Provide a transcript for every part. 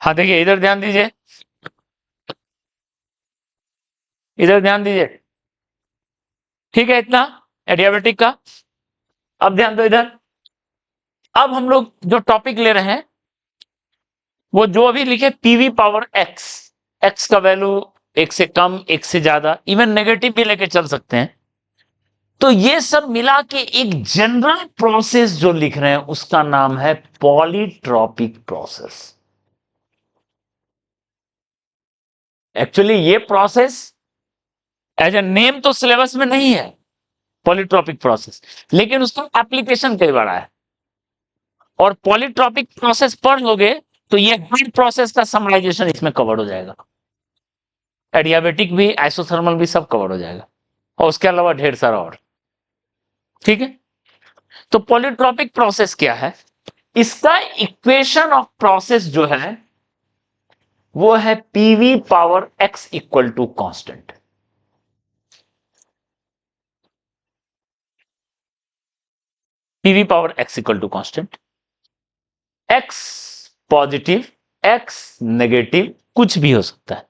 हाँ देखिए, इधर ध्यान दीजिए, इधर ध्यान दीजिए, ठीक है इतना एडियाबेटिक का। अब ध्यान दो इधर, अब हम लोग जो टॉपिक ले रहे हैं वो जो अभी लिखे पीवी पावर एक्स, एक्स का वैल्यू एक से कम, एक से ज्यादा, इवन नेगेटिव भी लेके चल सकते हैं। तो ये सब मिला के एक जनरल प्रोसेस जो लिख रहे हैं उसका नाम है पॉलीट्रॉपिक प्रोसेस। एक्चुअली ये प्रोसेस एज ए नेम तो सिलेबस में नहीं है पॉलीट्रॉपिक प्रोसेस, लेकिन उसका एप्लीकेशन कई बड़ा है। और पॉलीट्रॉपिक प्रोसेस पढ़ लोगे तो ये हर प्रोसेस का समराइजेशन इसमें कवर हो जाएगा, एडियाबेटिक भी, आइसोथर्मल भी, सब कवर हो जाएगा, और उसके अलावा ढेर सारा और। ठीक है, तो पॉलीट्रॉपिक प्रोसेस क्या है, इसका इक्वेशन ऑफ प्रोसेस जो है वो है PV power x equal to constant. PV power x equal to constant, x positive, x negative, कुछ भी हो सकता है।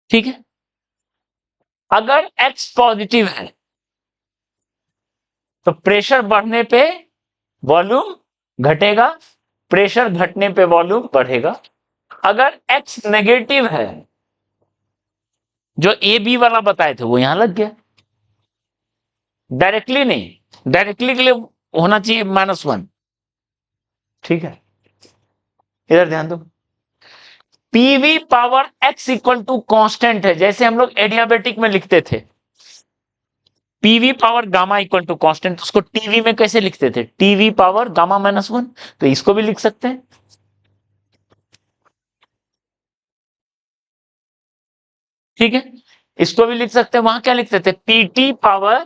ठीक है, अगर एक्स पॉजिटिव है तो प्रेशर बढ़ने पे वॉल्यूम घटेगा, प्रेशर घटने पे वॉल्यूम बढ़ेगा। अगर एक्स नेगेटिव है, जो ए बी वाला बताए थे वो यहां लग गया, डायरेक्टली नहीं, डायरेक्टली के लिए होना चाहिए -1। ठीक है, इधर ध्यान दो, PV power x equal to constant है, जैसे हम लोग एडियाबेटिक में लिखते थे PV power gamma equal to constant, उसको टीवी में कैसे लिखते थे, टीवी पावर गामा -1, तो इसको भी लिख सकते हैं। ठीक है, इसको भी लिख सकते हैं, वहां क्या लिखते थे, PT power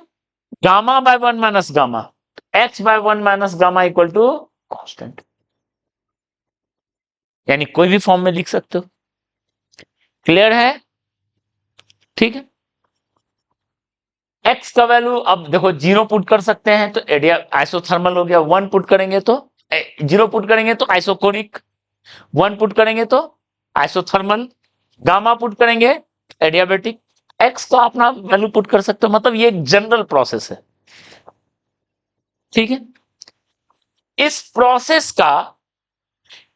gamma by 1 minus gamma, x by 1 minus gamma equal to constant, यानी कोई भी फॉर्म में लिख सकते हो। क्लियर है? ठीक है, एक्स का वैल्यू अब देखो 0 पुट कर सकते हैं तो एडिया आइसोथर्मल हो गया, 1 पुट करेंगे तो 0 पुट करेंगे तो आइसोकोरिक, 1 पुट करेंगे तो आइसोथर्मल, गामा पुट करेंगे एडियाबेटिक, एक्स का अपना वैल्यू पुट कर सकते हो, मतलब ये एक जनरल प्रोसेस है। ठीक है, इस प्रोसेस का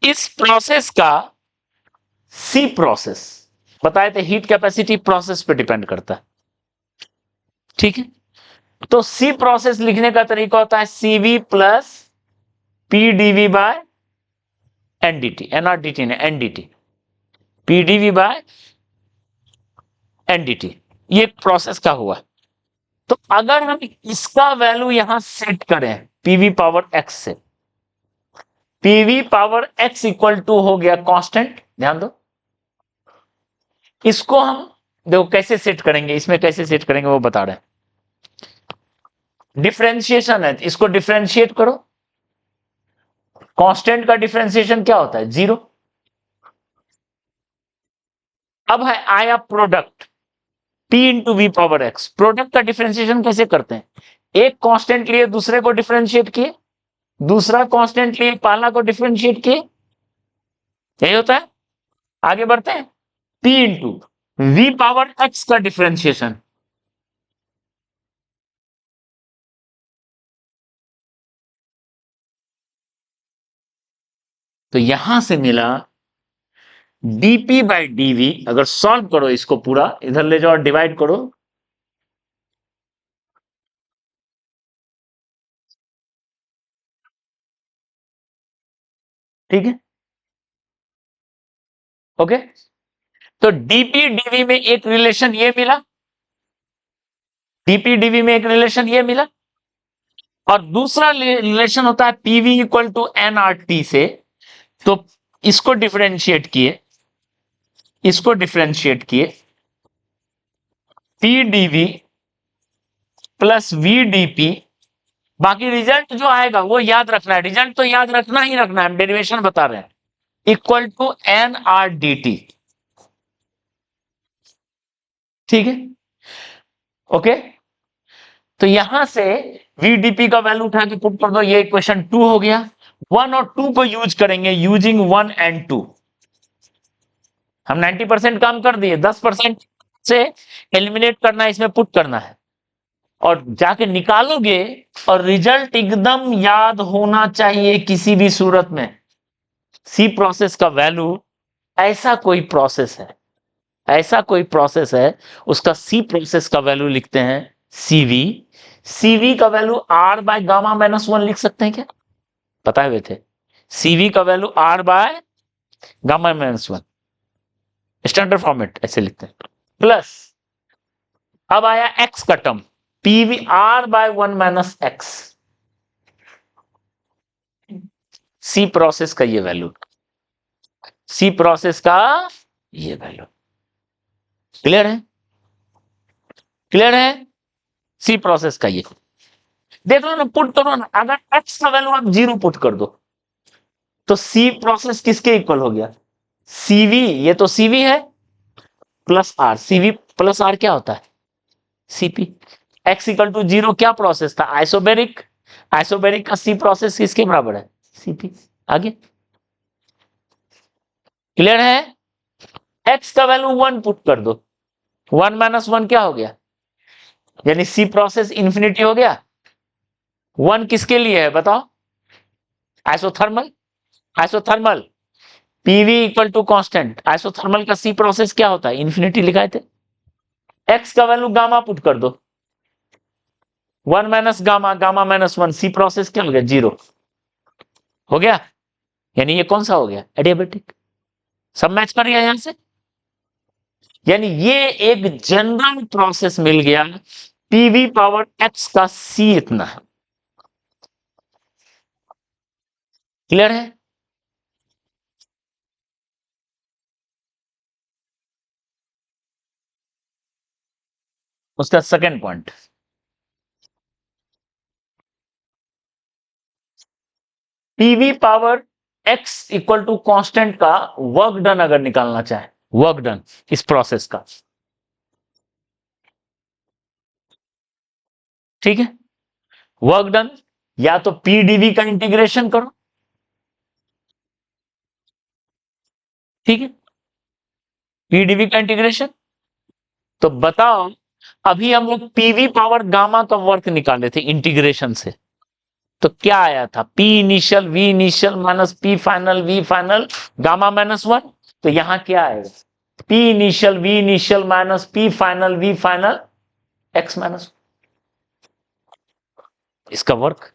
इस प्रोसेस का सी प्रोसेस बताए थे, हीट कैपेसिटी प्रोसेस पे डिपेंड करता है। ठीक है, तो सी प्रोसेस लिखने का तरीका होता है CV plus PDV by NDT, NRDT ने एनडीटी, पीडीवी बाय एनडीटी, ये प्रोसेस का हुआ। तो अगर हम इसका वैल्यू यहां सेट करें पीवी पावर एक्स से, PV power x equal to हो गया कांस्टेंट, ध्यान दो, इसको हम देखो कैसे सेट करेंगे, इसमें कैसे सेट करेंगे वो बता रहे हैं। डिफरेंशिएशन है, इसको डिफरेंशिएट करो, कांस्टेंट का डिफरेंशिएशन क्या होता है, 0। अब है आया product P into V power x, product का डिफरेंशिएशन कैसे करते हैं, एक कांस्टेंट लिए दूसरे को डिफरेंशिएट किए, दूसरा कांस्टेंट लिए पहला को डिफरेंशिएट किए, यही होता है। आगे बढ़ते हैं, P into V power x का डिफरेंशिएशन, तो यहां से मिला dp बाई dv। अगर सॉल्व करो इसको पूरा, इधर ले जाओ और डिवाइड करो, ठीक है, ओके। तो dp dv में एक रिलेशन ये मिला, dp dv में एक रिलेशन ये मिला, और दूसरा रिलेशन होता है पीवी इक्वल टू एनआरटी से। तो इसको डिफरेंशिएट किए, इसको डिफरेंशिएट किए, P dV plus V dP, बाकी रिजल्ट जो आएगा वो याद रखना है, रिजल्ट तो याद रखना ही रखना है, डेरिवेशन बता रहे हैं, equal to n R d T. ठीक है, ओके। तो यहां से वीडीपी का वैल्यू उठा के पुट कर दो, ये इक्वेशन 2 हो गया। 1 और 2 को यूज करेंगे, यूजिंग 1 एंड 2। हम 90% काम कर दिए, 10% से एलिमिनेट करना है, इसमें पुट करना है और जाके निकालोगे और रिजल्ट एकदम याद होना चाहिए किसी भी सूरत में। सी प्रोसेस का वैल्यू, ऐसा कोई प्रोसेस है, ऐसा कोई प्रोसेस है, उसका सी प्रोसेस का वैल्यू लिखते हैं सीवी। सीवी का value R by gamma minus 1 लिख सकते हैं क्या? बताए हुए थे, सीवी का value R by gamma minus 1, standard format ऐसे लिखते हैं। प्लस अब आया एक्स का term, PV R by 1 minus X, C process का ये वैल्यू, सी प्रोसेस का ये वैल्यू। क्लियर है? क्लियर है? सी प्रोसेस का ये देख लो ना, पुट करो ना। अगर एक्स का वैल्यू आप 0 पुट कर दो तो सी प्रोसेस किसके इक्वल हो गया? सीवी, ये तो सीवी है plus R, Cv plus R क्या होता है? सीपी। एक्स इक्वल टू 0 क्या प्रोसेस था? आइसोबेरिक। आइसोबेरिक का सी प्रोसेस किसके बराबर है? सीपी। आगे क्लियर है? एक्स का वैल्यू 1 पुट कर दो, 1 माइनस 1 क्या हो गया? यानी सी प्रोसेस इंफिनिटी हो गया। 1 किसके लिए है बताओ? Isothermal. Isothermal PV equal to constant, isothermal का सी प्रोसेस क्या होता है? इंफिनिटी लिखाए थे। एक्स का वैल्यू गामा पुट कर दो, 1 माइनस गामा, गामा माइनस 1, सी प्रोसेस क्या हो गया? 0 हो गया। यानी ये कौन सा हो गया? एडियाबेटिक। सब मैच कर गया यहां से। यानी ये एक जनरल प्रोसेस मिल गया, पीवी पावर एक्स का सी इतना है। क्लियर है? उसका second point, PV power x equal to constant का वर्क डन अगर निकालना चाहे, वर्क डन इस प्रोसेस का, ठीक है, वर्क डन या तो पीडीवी का इंटीग्रेशन करो, ठीक है, पीडीवी का इंटीग्रेशन। तो बताओ, अभी हम लोग पीवी पावर गामा का वर्क निकाले थे इंटीग्रेशन से, तो क्या आया था? P initial V initial minus P final V final gamma minus 1। तो यहां क्या आएगा? P initial V initial minus P final V final x minus, इसका वर्क।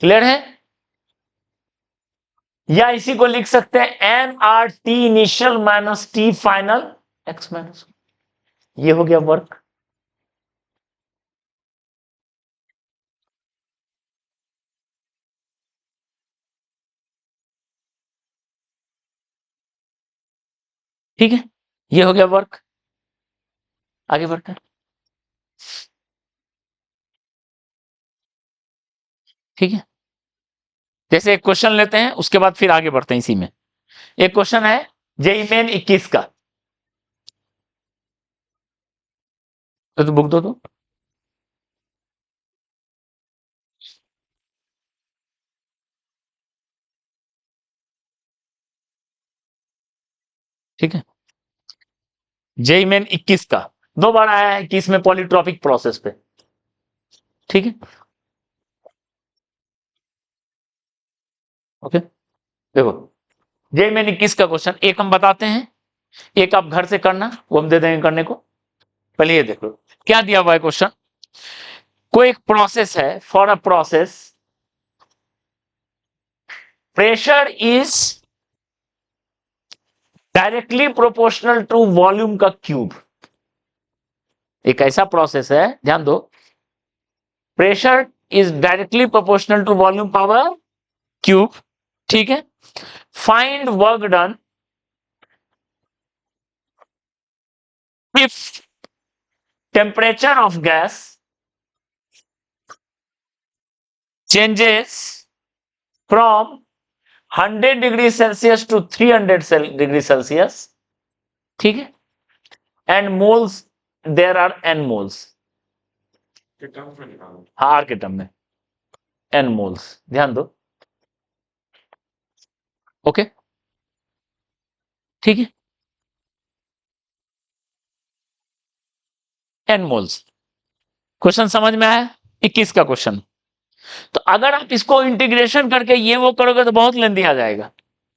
क्लियर है? या इसी को लिख सकते हैं n R T initial minus T final x minus, ये हो गया वर्क। ठीक है, ये हो गया वर्क। आगे बढ़ते हैं, ठीक है। जैसे एक क्वेश्चन लेते हैं, उसके बाद फिर आगे बढ़ते हैं इसी में। एक क्वेश्चन है जेई मेन 21 का, तो बुक दो तो। ठीक है, जेई मेन 21 का 2 बार आया है कि इसमें पॉलीट्रॉपिक प्रोसेस पे, ठीक है, ओके। देखो, जेई मेन 21 का क्वेश्चन, एक हम बताते हैं, एक आप घर से करना, वो हम दे देंगे करने को। पहले ये देखो क्या दिया हुआ है क्वेश्चन। कोई एक प्रोसेस है, for a process pressure is directly proportional to volume का क्यूब। एक ऐसा प्रोसेस है, ध्यान दो, pressure is directly proportional to volume power cube, ठीक है। Find work done if temperature of gas changes from 100 degree Celsius to 300 degree Celsius, ठीक है, and moles, there are n moles, हाँ आर के टर्म में एन मोल्स, ध्यान दो। Okay, ठीक है, एन मोल्स। क्वेश्चन समझ में आया? 21 का क्वेश्चन। तो अगर आप इसको इंटीग्रेशन करके ये वो करोगे तो बहुत लेंदी आ जाएगा,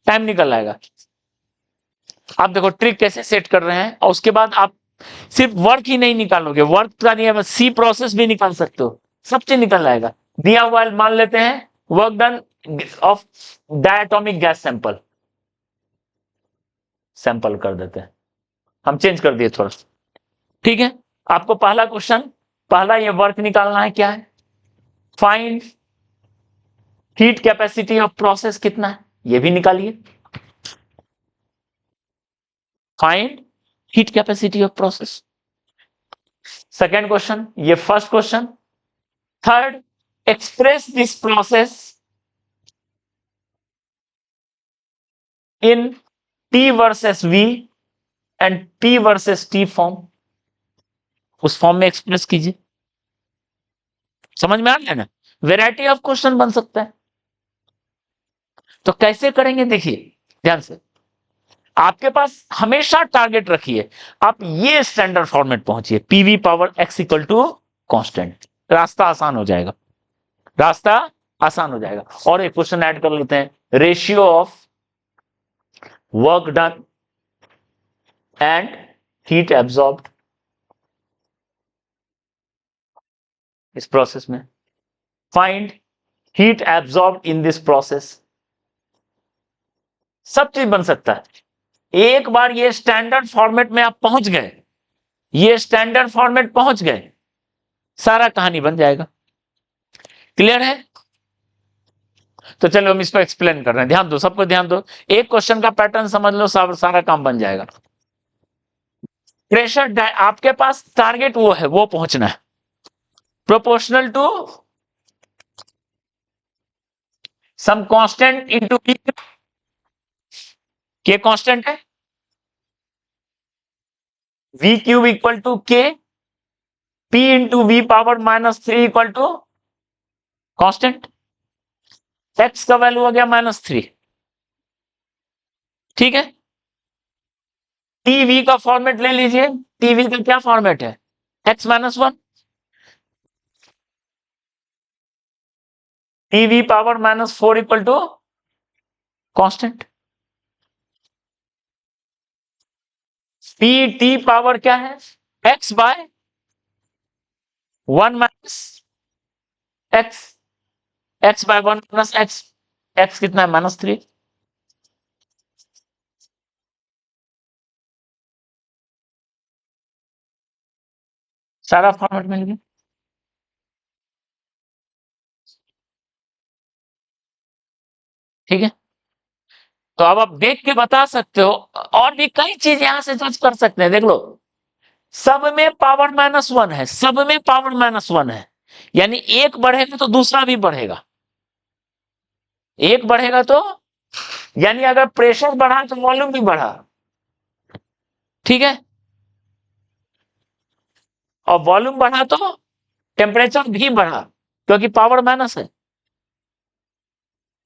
टाइम निकल आएगा। आप देखो ट्रिक कैसे सेट कर रहे हैं, और उसके बाद आप सिर्फ वर्क ही नहीं निकालोगे, वर्क का नहीं है, सी प्रोसेस भी निकाल सकते हो, सब चीज निकल आएगा। दिया हुआ मान लेते हैं work done of diatomic gas sample, sample कर देते हैं, हम चेंज कर दिए थोड़ा, ठीक है। आपको पहला क्वेश्चन, पहला ये वर्क निकालना है, क्या है, find heat capacity of process कितना है, ये भी निकालिए, find heat capacity of process. Second question, ये first question. Third, express this process in T versus V and T versus T form, उस फॉर्म में एक्सप्रेस कीजिए। समझ में आ गया ना? वैरायटी ऑफ क्वेश्चन बन सकता है। तो कैसे करेंगे, देखिए ध्यान से, आपके पास हमेशा टारगेट रखिए, आप ये स्टैंडर्ड फॉर्मेट पहुंचिए, PV power x equal to constant, रास्ता आसान हो जाएगा, रास्ता आसान हो जाएगा। और एक क्वेश्चन ऐड कर लेते हैं, ratio of work done and heat absorbed इस प्रोसेस में, find heat absorbed in this process. सब चीज बन सकता है। एक बार ये स्टैंडर्ड फॉर्मेट में आप पहुंच गए, ये स्टैंडर्ड फॉर्मेट पहुंच गए, सारा कहानी बन जाएगा। क्लियर है? तो चलो हम इसको एक्सप्लेन कर रहे हैं, ध्यान दो, सबको ध्यान दो, एक क्वेश्चन का पैटर्न समझ लो, सारा काम बन जाएगा। प्रेशर आपके पास टारगेट वो है, वो पहुंचना है, proportional to some constant into P, K constant है, V cube equal to K, P into V power -3 equal to constant, x का वैल्यू हो गया -3, ठीक है। टीवी का फॉर्मेट ले लीजिए, टीवी का क्या फॉर्मेट है, x-1, TV power -4 equal to constant, P T power क्या है, x by 1 minus x, x by 1 minus x, x कितना है -3, सारा फॉर्मेट मिल गया, ठीक है। तो अब आप देख के बता सकते हो, और भी कई चीज यहां से जज कर सकते हैं, देख लो, सब में पावर -1 है, सब में पावर -1 है, यानी एक बढ़ेगा तो दूसरा भी बढ़ेगा, एक बढ़ेगा तो, यानी अगर प्रेशर बढ़ा तो वॉल्यूम भी बढ़ा, ठीक है, और वॉल्यूम बढ़ा तो टेम्परेचर भी बढ़ा, क्योंकि पावर माइनस है,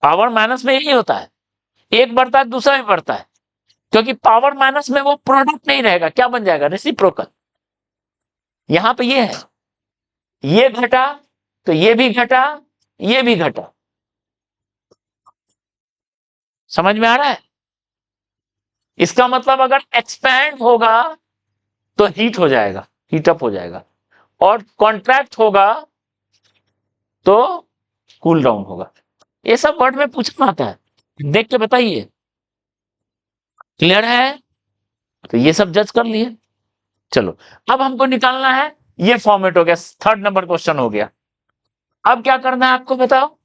पावर माइनस में यही होता है, एक बढ़ता है दूसरा भी बढ़ता है, क्योंकि पावर माइनस में वो प्रोडक्ट नहीं रहेगा, क्या बन जाएगा, रेसिप्रोकल। यहां पे ये है, ये घटा तो ये भी घटा, ये भी घटा, समझ में आ रहा है? इसका मतलब अगर एक्सपैंड होगा तो हीट हो जाएगा, हीट अप हो जाएगा, और कॉन्ट्रैक्ट होगा तो कूल डाउन होगा। ये सब वर्ड में पूछना आता है, देख के बताइए, क्लियर है? तो ये सब जज कर लिए। चलो अब हमको निकालना है, ये फॉर्मेट हो गया, थर्ड नंबर क्वेश्चन हो गया। अब क्या करना है आपको बताओ,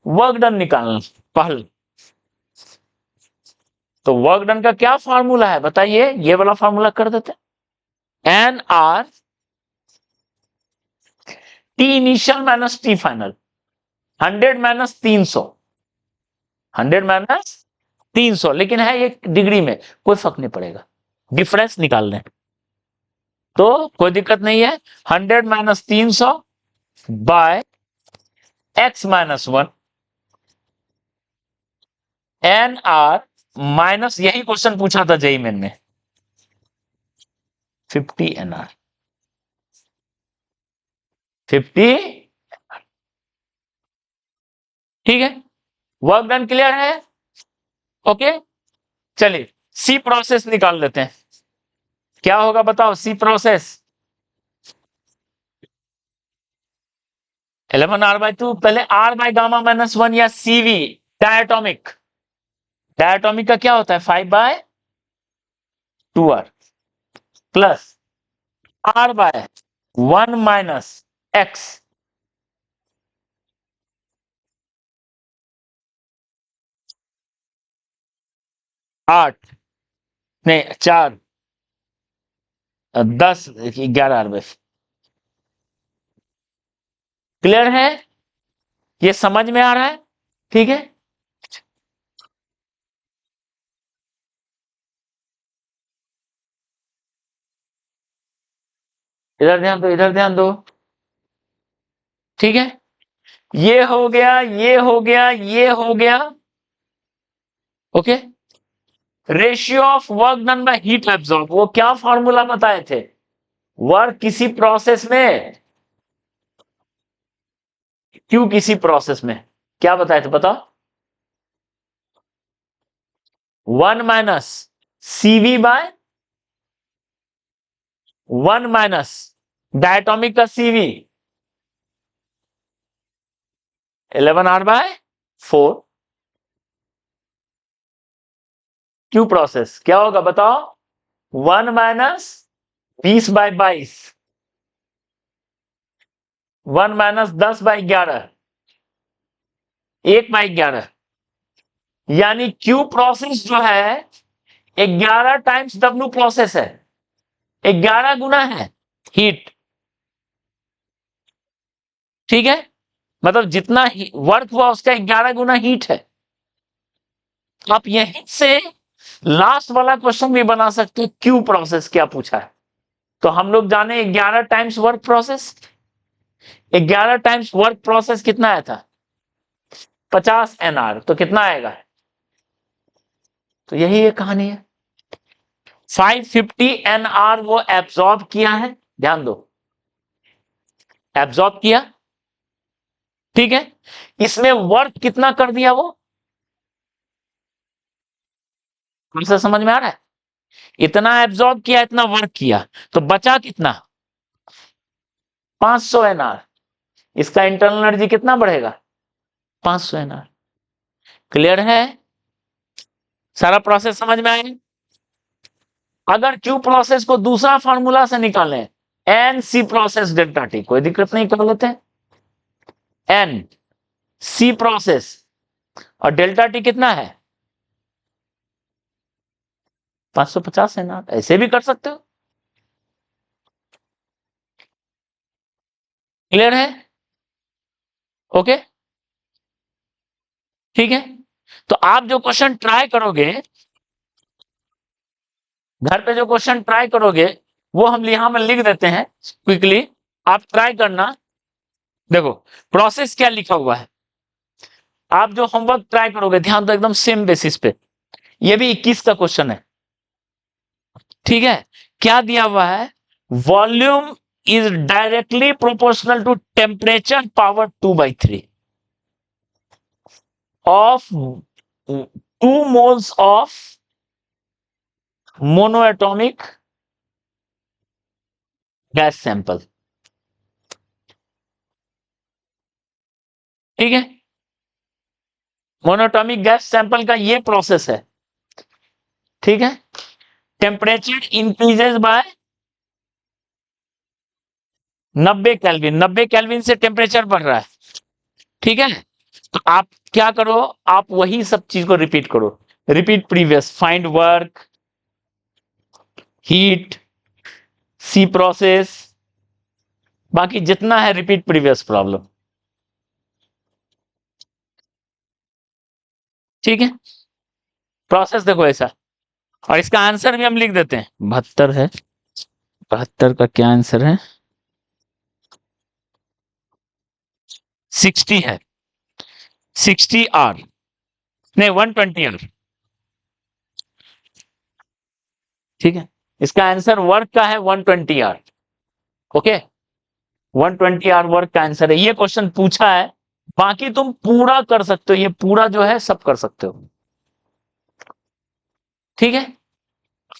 वर्क डन निकालना पहले। तो वर्क डन का क्या फॉर्मूला है बताइए, ये वाला फॉर्मूला कर देते, n R T initial minus T final, 100 minus 300, 100 minus 300, लेकिन है ये डिग्री में, कोई फर्क नहीं पड़ेगा, डिफरेंस निकाल लें तो कोई दिक्कत नहीं है। 100 minus 300 by x-1 n R minus, यही क्वेश्चन पूछा था जेई मेन में, 50 एन आर, 50, ठीक है। वर्क डन क्लियर है? ओके, चलिए सी प्रोसेस निकाल लेते हैं। क्या होगा बताओ सी प्रोसेस? 11r/2, पहले r/γ-1 या cv, डायटोमिक, डायटोमिक का क्या होता है 5/2r plus r/1 minus x, आठ नहीं 4, 10, 11r/, क्लियर है? ये समझ में आ रहा है? ठीक है, इधर ध्यान दो, इधर ध्यान दो, ठीक है। ये हो गया, ये हो गया, ये हो गया, okay. Ratio of work done by heat absorb, वो क्या फॉर्मूला बताए थे? वर्क किसी प्रोसेस में, क्यों किसी प्रोसेस में, क्या बताए थे बताओ? 1 minus CV by 1 minus diatomic का सीवी 11r/4, क्यू प्रोसेस क्या होगा बताओ? 1 माइनस 20/22, 1 माइनस 10/11, 1/11, यानी क्यू प्रोसेस जो है 11 टाइम्स डब्ल्यू प्रोसेस है, 11 गुना है हीट, ठीक है। मतलब जितना वर्क हुआ उसका 11 गुना हीट है। आप यहीं से लास्ट वाला क्वेश्चन भी बना सकते हो, क्यू प्रोसेस क्या पूछा है। तो हम लोग जाने 11 times work process, 11 times work process कितना आया था? 50 एनआर, तो कितना आएगा? तो यही एक कहानी है, 550 एनआर वो एब्जॉर्ब किया है, ध्यान दो, एब्जॉर्ब किया, ठीक है। इसमें वर्क कितना कर दिया वो, हमसे समझ में आ रहा है? इतना एब्जॉर्ब किया, इतना वर्क किया, तो बचा कितना? 500 एनआर। इसका इंटरनल एनर्जी कितना बढ़ेगा? 500 एनआर। क्लियर है? सारा प्रोसेस समझ में आएगा? अगर क्यू प्रोसेस को दूसरा फॉर्मूला से निकालें, n C process delta T, कोई दिक्कत नहीं, कर लेते हैं। एन सी प्रोसेस और डेल्टा टी कितना है? 550 है ना, ऐसे भी कर सकते हो। क्लियर है? ओके, ठीक है। तो आप जो क्वेश्चन ट्राई करोगे, घर पे जो क्वेश्चन ट्राई करोगे, वो हम यहां में लिख देते हैं क्विकली, आप ट्राई करना। देखो प्रोसेस क्या लिखा हुआ है, आप जो होमवर्क ट्राई करोगे ध्यान दो, एकदम सेम बेसिस पे, ये भी 21 का क्वेश्चन है, ठीक है। क्या दिया हुआ है? Volume is directly proportional to temperature power 2/3 of 2 moles of monoatomic gas sample, ठीक है। मोनोटॉमिक गैस सैंपल का ये प्रोसेस है, ठीक है। Temperature increases by 90 kelvin, 90 kelvin से टेम्परेचर बढ़ रहा है, ठीक है। तो आप क्या करो, आप वही सब चीज को रिपीट करो, repeat previous, find work, heat, C process, बाकी जितना है रिपीट प्रीवियस प्रॉब्लम, ठीक है। प्रोसेस देखो ऐसा, और इसका आंसर भी हम लिख देते हैं, 72 है, 72 का क्या आंसर है? 60 है, 60 आर, नहीं 120 आवर, ठीक है। इसका आंसर वर्क का है 120 आवर, ओके। 120 आवर वर्क का आंसर है, ये क्वेश्चन पूछा है। बाकी तुम पूरा कर सकते हो, ये पूरा जो है सब कर सकते हो, ठीक है।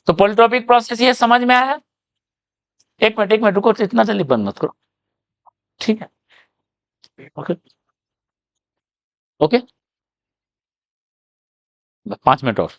तो पॉलीट्रॉपिक प्रोसेस ये समझ में आया। एक मिनट रुको, तो इतना जल्दी बंद मत करो, ठीक है। ओके ओके, 5 मिनट और।